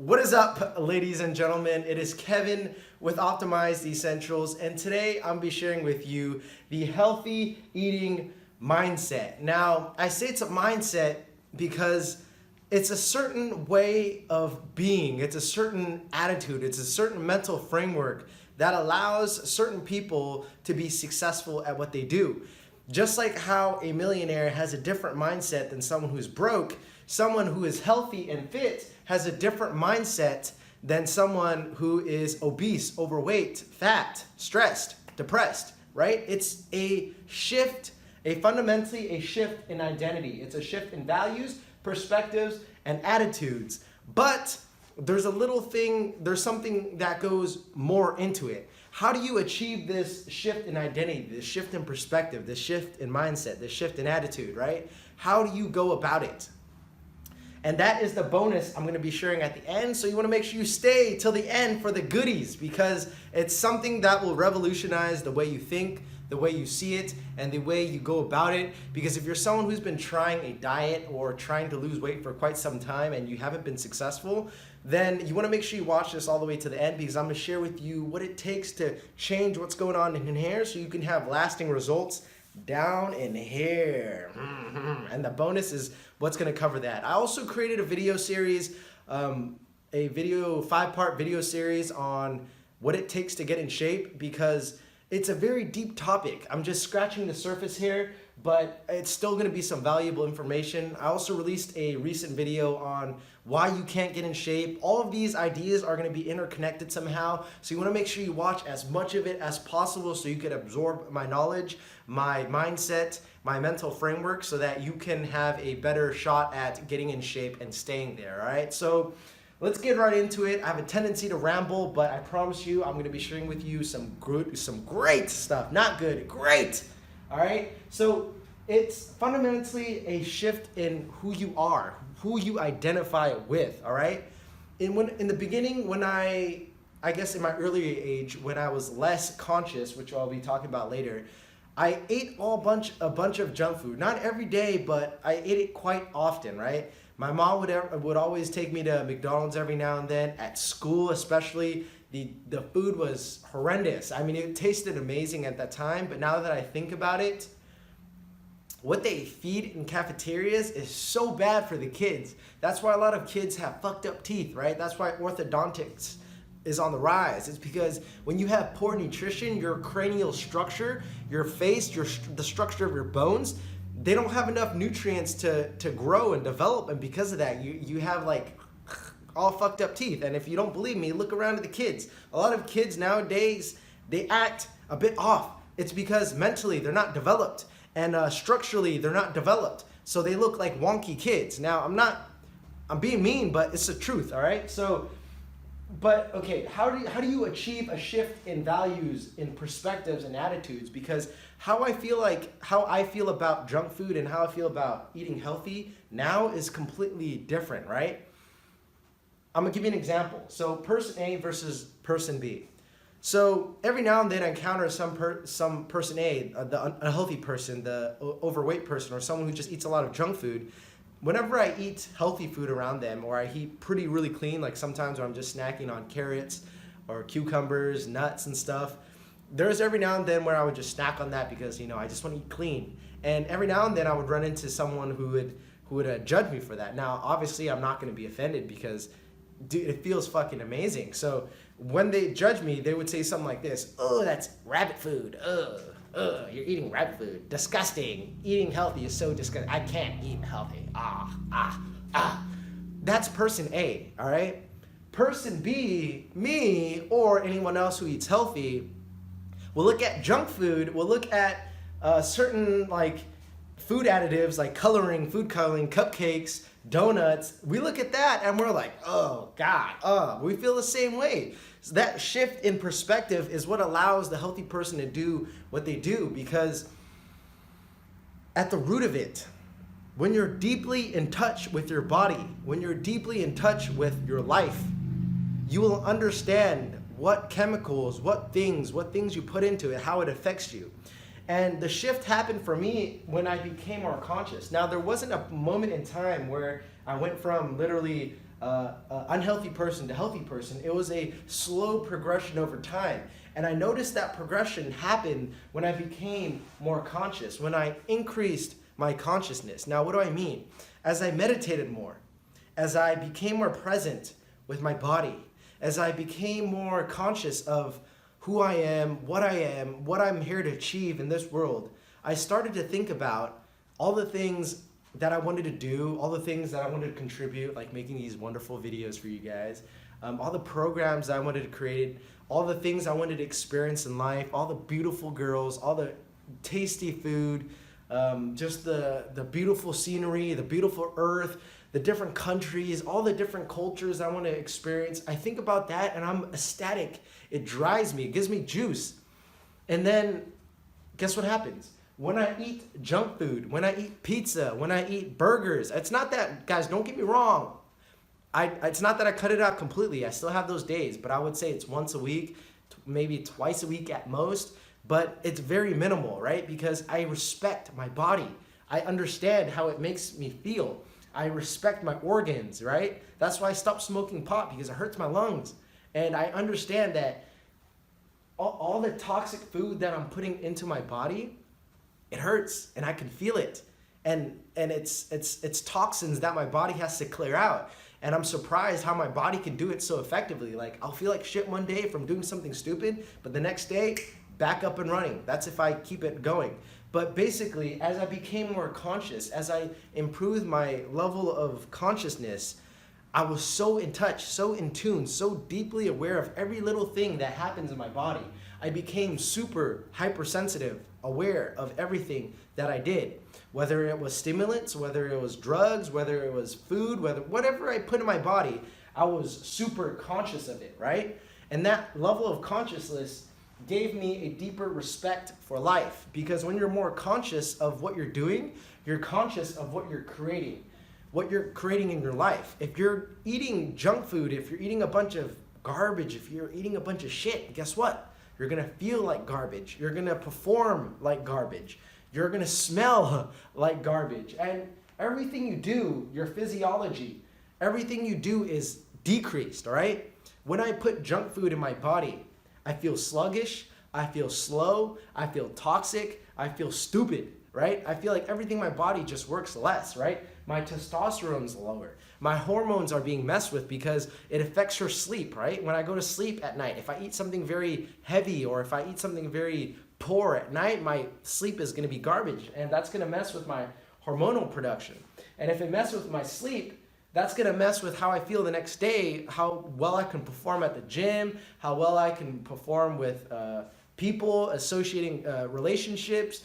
What is up, ladies and gentlemen? It is Kevin with Optimized Essentials, and today I'm be sharing with you the healthy eating mindset. Now, I say it's a mindset because it's a certain way of being, it's a certain attitude, it's a certain mental framework that allows certain people to be successful at what they do. Just like how a millionaire has a different mindset than someone who's broke, someone who is healthy and fit has a different mindset than someone who is obese, overweight, fat, stressed, depressed, right? It's a shift, fundamentally a shift in identity. It's a shift in values, perspectives, and attitudes. But there's something that goes more into it. How do you achieve this shift in identity, this shift in perspective, this shift in mindset, this shift in attitude, right? How do you go about it? And that is the bonus I'm going to be sharing at the end. So you want to make sure you stay till the end for the goodies, because it's something that will revolutionize the way you think, the way you see it, and the way you go about it. Because if you're someone who's been trying a diet or trying to lose weight for quite some time and you haven't been successful, then you want to make sure you watch this all the way to the end, because I'm going to share with you what it takes to change what's going on in here so you can have lasting results down in here. And the bonus is what's going to cover that. I also created a video series, a 5-part video series on what it takes to get in shape, because it's a very deep topic. I'm just scratching the surface here, but it's still going to be some valuable information. I also released a recent video on why you can't get in shape. All of these ideas are going to be interconnected somehow, so you want to make sure you watch as much of it as possible so you can absorb my knowledge, my mindset, my mental framework, so that you can have a better shot at getting in shape and staying there, all right? So let's get right into it. I have a tendency to ramble, but I promise you I'm going to be sharing with you some great stuff. Not good, great. All right? So it's fundamentally a shift in who you are, who you identify with, all right? In the beginning, when I guess in my earlier age, when I was less conscious, which I'll be talking about later, I ate a bunch of junk food. Not every day, but I ate it quite often, right? My mom would always take me to McDonald's every now and then. At school especially, the food was horrendous. I mean, it tasted amazing at that time, but now that I think about it, what they feed in cafeterias is so bad for the kids. That's why a lot of kids have fucked up teeth, right? That's why orthodontics is on the rise. It's because when you have poor nutrition, your cranial structure, your face, the structure of your bones, they don't have enough nutrients to grow and develop, and because of that, you have like all fucked up teeth. And if you don't believe me, look around at the kids. A lot of kids nowadays, they act a bit off. It's because mentally they're not developed, and structurally they're not developed, so they look like wonky kids. Now I'm being mean, but it's the truth, all right? So, but okay, how do you achieve a shift in values, in perspectives and attitudes? Because how I feel about junk food and how I feel about eating healthy now is completely different, right? I'm gonna give you an example. So person A versus person B. So every now and then I encounter some person A, the unhealthy person, the overweight person, or someone who just eats a lot of junk food. Whenever I eat healthy food around them, or I eat really clean, like sometimes when I'm just snacking on carrots or cucumbers, nuts and stuff, there's every now and then where I would just snack on that because, I just want to eat clean. And every now and then I would run into someone who would judge me for that. Now, obviously, I'm not going to be offended because, dude, it feels fucking amazing. So when they judge me, they would say something like this: "Oh, that's rabbit food. You're eating rabbit food. Disgusting. Eating healthy is so disgusting. I can't eat healthy. That's person A, all right? Person B, me, or anyone else who eats healthy, will look at junk food, will look at certain like food additives like food coloring, cupcakes, donuts. We look at that and we're like, oh God, we feel the same way. So that shift in perspective is what allows the healthy person to do what they do, because at the root of it, when you're deeply in touch with your body, when you're deeply in touch with your life, you will understand what chemicals, what things you put into it, how it affects you. And the shift happened for me when I became more conscious. Now, there wasn't a moment in time where I went from literally unhealthy person to healthy person. It was a slow progression over time. And I noticed that progression happened when I became more conscious, when I increased my consciousness. Now, what do I mean? As I meditated more, as I became more present with my body, as I became more conscious of who I am, what I'm here to achieve in this world, I started to think about all the things that I wanted to do, all the things that I wanted to contribute, like making these wonderful videos for you guys, all the programs I wanted to create, all the things I wanted to experience in life, all the beautiful girls, all the tasty food, just the beautiful scenery, the beautiful earth, the different countries, all the different cultures I want to experience. I think about that and I'm ecstatic. It drives me, it gives me juice. And then guess what happens? When I eat junk food, when I eat pizza, when I eat burgers, it's not that, guys, don't get me wrong. It's not that I cut it out completely. I still have those days, but I would say it's once a week, maybe twice a week at most, but it's very minimal, right? Because I respect my body. I understand how it makes me feel. I respect my organs, right? That's why I stopped smoking pot, because it hurts my lungs. And I understand that all the toxic food that I'm putting into my body, it hurts and I can feel it. And it's toxins that my body has to clear out. And I'm surprised how my body can do it so effectively. Like, I'll feel like shit one day from doing something stupid, but the next day, back up and running. That's if I keep it going. But basically, as I became more conscious, as I improved my level of consciousness, I was so in touch, so in tune, so deeply aware of every little thing that happens in my body. I became super hypersensitive, aware of everything that I did. Whether it was stimulants, whether it was drugs, whether it was food, whatever I put in my body, I was super conscious of it, right? And that level of consciousness gave me a deeper respect for life, because when you're more conscious of what you're doing, you're conscious of what you're creating in your life. If you're eating junk food, if you're eating a bunch of garbage, if you're eating a bunch of shit, guess what? You're gonna feel like garbage. You're gonna perform like garbage. You're gonna smell like garbage. And everything you do, your physiology, everything you do is decreased, all right? When I put junk food in my body, I feel sluggish, I feel slow, I feel toxic, I feel stupid, right? I feel like everything in my body just works less, right? My testosterone's lower. My hormones are being messed with because it affects your sleep, right? When I go to sleep at night, if I eat something very heavy or if I eat something very poor at night, my sleep is gonna be garbage, and that's gonna mess with my hormonal production. And if it messes with my sleep, that's gonna mess with how I feel the next day, how well I can perform at the gym, how well I can perform with people, associating relationships,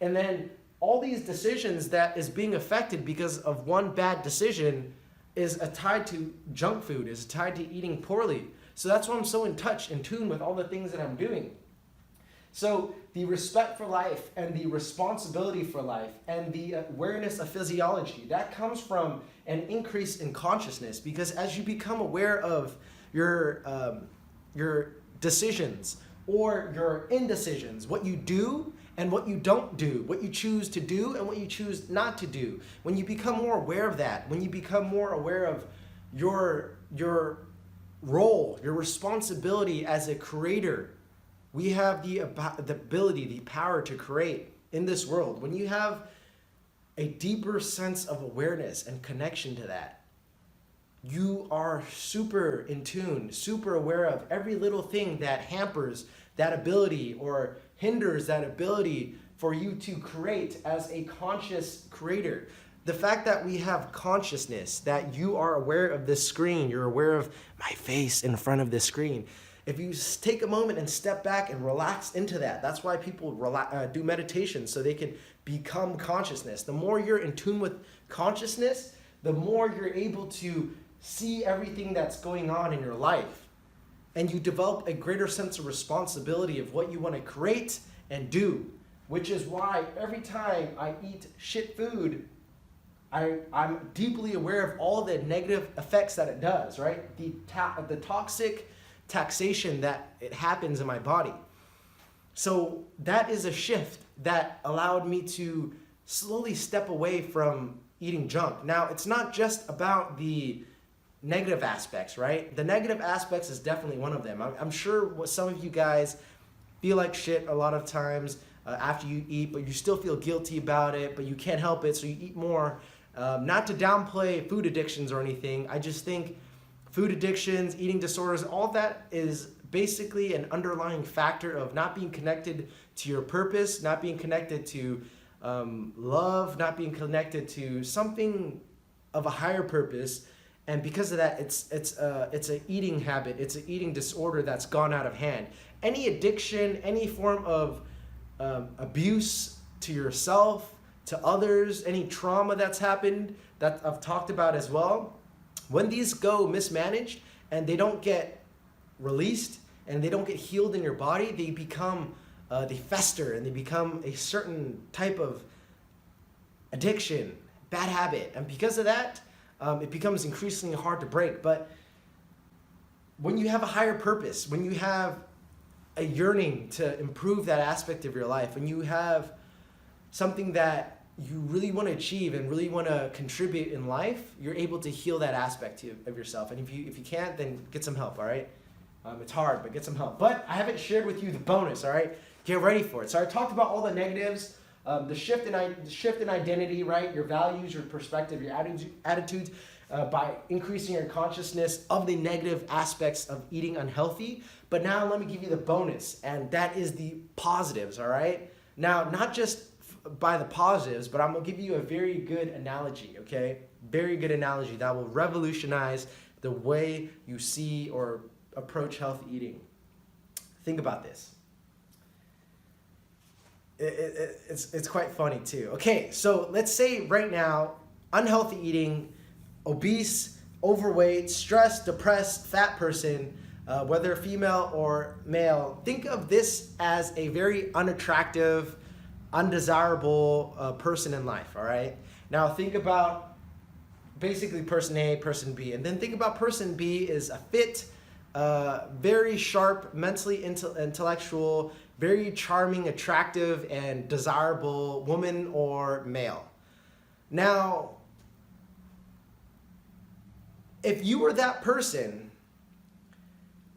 and then all these decisions that is being affected because of one bad decision is tied to junk food, is tied to eating poorly. So that's why I'm so in tune with all the things that I'm doing. So the respect for life and the responsibility for life and the awareness of physiology, that comes from an increase in consciousness, because as you become aware of your decisions or your indecisions, what you do and what you don't do, what you choose to do and what you choose not to do, when you become more aware of that, when you become more aware of your role, your responsibility as a creator, we have the ability, the power to create in this world. When you have a deeper sense of awareness and connection to that, you are super in tune, super aware of every little thing that hampers that ability or hinders that ability for you to create as a conscious creator. The fact that we have consciousness, that you are aware of this screen, you're aware of my face in front of this screen. If you take a moment and step back and relax into that, that's why people do meditation, so they can become consciousness. The more you're in tune with consciousness, the more you're able to see everything that's going on in your life. And you develop a greater sense of responsibility of what you want to create and do, which is why every time I eat shit food, I'm deeply aware of all the negative effects that it does, right? The toxic taxation that it happens in my body. So that is a shift that allowed me to slowly step away from eating junk. Now, it's not just about the negative aspects, right? The negative aspects is definitely one of them. I'm sure what some of you guys feel like shit a lot of times after you eat, but you still feel guilty about it, but you can't help it, so you eat more. Not to downplay food addictions or anything, I just think food addictions, eating disorders, all that is basically an underlying factor of not being connected to your purpose, not being connected to love, not being connected to something of a higher purpose. And because of that, it's an eating habit, it's an eating disorder that's gone out of hand. Any addiction, any form of abuse to yourself, to others, any trauma that's happened that I've talked about as well, when these go mismanaged and they don't get released and they don't get healed in your body, they become, they fester and they become a certain type of addiction, bad habit. And because of that, it becomes increasingly hard to break. But when you have a higher purpose, when you have a yearning to improve that aspect of your life, when you have something that you really want to achieve and really want to contribute in life, you're able to heal that aspect of yourself. And if you can't, then get some help, all right? It's hard, but get some help. But I haven't shared with you the bonus, all right? Get ready for it. So I talked about all the negatives, the shift in identity, right? Your values, your perspective, your attitudes, by increasing your consciousness of the negative aspects of eating unhealthy. But now let me give you the bonus, and that is the positives, all right? Now, not just by the positives, but I'm gonna give you a very good analogy, okay? Very good analogy that will revolutionize the way you see or approach healthy eating. Think about this. It's quite funny too. Okay, so let's say right now, unhealthy eating, obese, overweight, stressed, depressed, fat person, whether female or male, think of this as a very unattractive, undesirable person in life, all right? Now think about basically person A, person B, and then think about person B is a fit, very sharp, mentally intellectual, very charming, attractive, and desirable woman or male. Now, if you were that person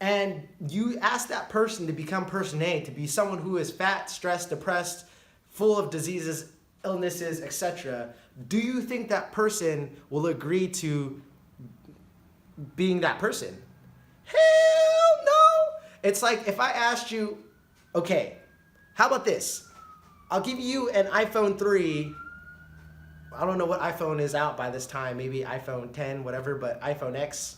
and you ask that person to become person A, to be someone who is fat, stressed, depressed, full of diseases, illnesses, etc., do you think that person will agree to being that person? Hell no! It's like if I asked you, okay, how about this? I'll give you an iPhone 3. I don't know what iPhone is out by this time, maybe iPhone 10, whatever, but iPhone X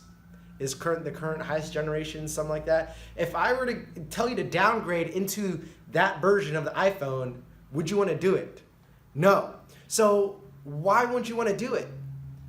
is the current highest generation, something like that. If I were to tell you to downgrade into that version of the iPhone, would you want to do it? No. So why wouldn't you want to do it?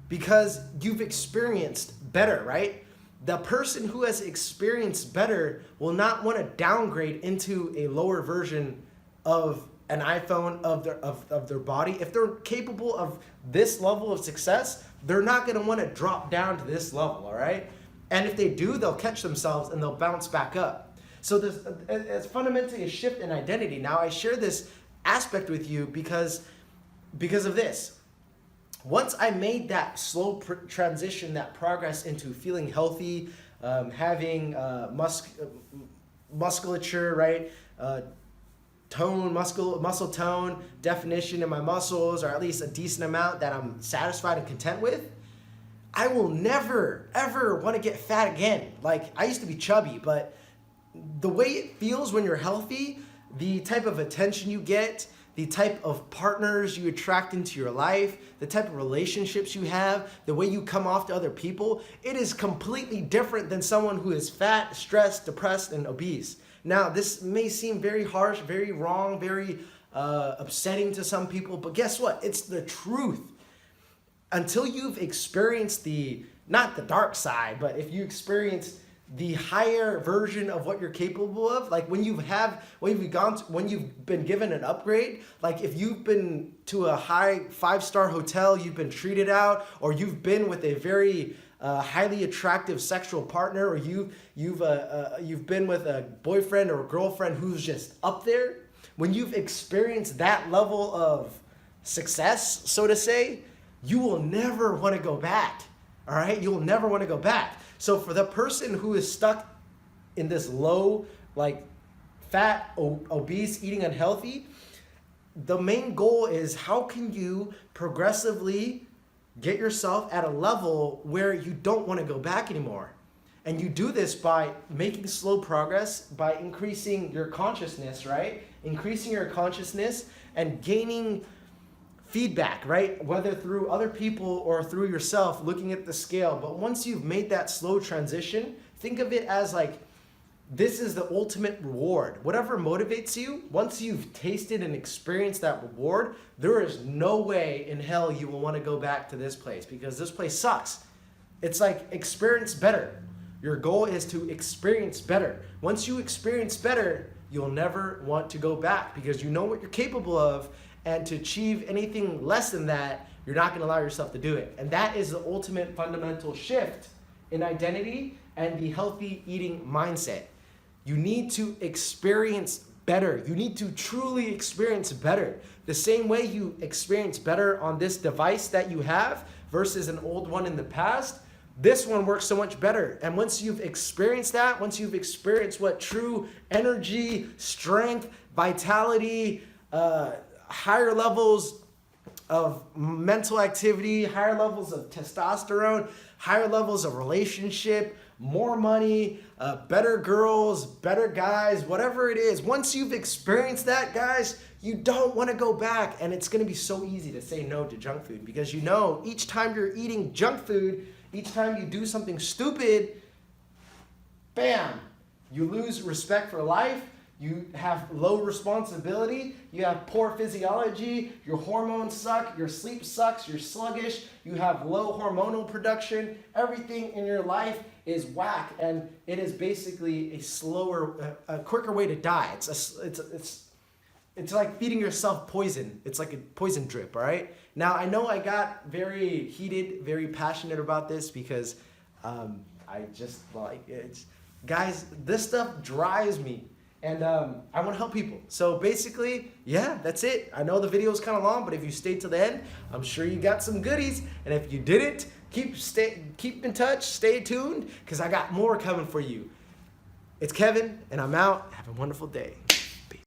Because you've experienced better, right? The person who has experienced better will not want to downgrade into a lower version of an iPhone of their body. If they're capable of this level of success, they're not going to want to drop down to this level, all right? And if they do, they'll catch themselves and they'll bounce back up. So it's fundamentally a shift in identity. Now I share this aspect with you because of this. Once I made that slow transition, that progress into feeling healthy, having musculature, right? Muscle tone, definition in my muscles, or at least a decent amount that I'm satisfied and content with, I will never, ever want to get fat again. Like, I used to be chubby, but the way it feels when you're healthy, the type of attention you get, the type of partners you attract into your life, the type of relationships you have, the way you come off to other people, it is completely different than someone who is fat, stressed, depressed, and obese. Now, this may seem very harsh, very wrong, very upsetting to some people, but guess what? It's the truth. Until you've experienced not the dark side, but if you experience the higher version of what you're capable of, like when you've been given an upgrade, like if you've been to a high 5-star hotel, you've been treated out, or you've been with a very highly attractive sexual partner, or you've been with a boyfriend or a girlfriend who's just up there, when you've experienced that level of success, so to say, you will never want to go back. all right? You'll never want to go back. So for the person who is stuck in this low, like fat, obese, eating unhealthy, the main goal is how can you progressively get yourself at a level where you don't want to go back anymore. And you do this by making slow progress, by increasing your consciousness, right? Increasing your consciousness and gaining feedback, right? Whether through other people or through yourself, looking at the scale. But once you've made that slow transition, think of it as like, this is the ultimate reward. Whatever motivates you, once you've tasted and experienced that reward, there is no way in hell you will want to go back to this place because this place sucks. It's like experience better. Your goal is to experience better. Once you experience better, you'll never want to go back because you know what you're capable of, and to achieve anything less than that, you're not going to allow yourself to do it. And that is the ultimate fundamental shift in identity and the healthy eating mindset. You need to experience better. You need to truly experience better. The same way you experience better on this device that you have versus an old one in the past, this one works so much better. And once you've experienced that, once you've experienced what true energy, strength, vitality, higher levels of mental activity, higher levels of testosterone, higher levels of relationship, more money, better girls, better guys, whatever it is. Once you've experienced that, guys, you don't want to go back. And it's going to be so easy to say no to junk food because you know each time you're eating junk food, each time you do something stupid, bam, you lose respect for life. You have low responsibility, you have poor physiology, your hormones suck, your sleep sucks, you're sluggish, you have low hormonal production, everything in your life is whack, and it is basically a quicker way to die. It's like feeding yourself poison. It's like a poison drip, all right? Now, I know I got very heated, very passionate about this because I just like it. Guys, this stuff drives me. And I want to help people. So basically, yeah, that's it. I know the video is kind of long, but if you stayed till the end, I'm sure you got some goodies. And if you didn't, keep in touch, stay tuned, because I got more coming for you. It's Kevin, and I'm out. Have a wonderful day.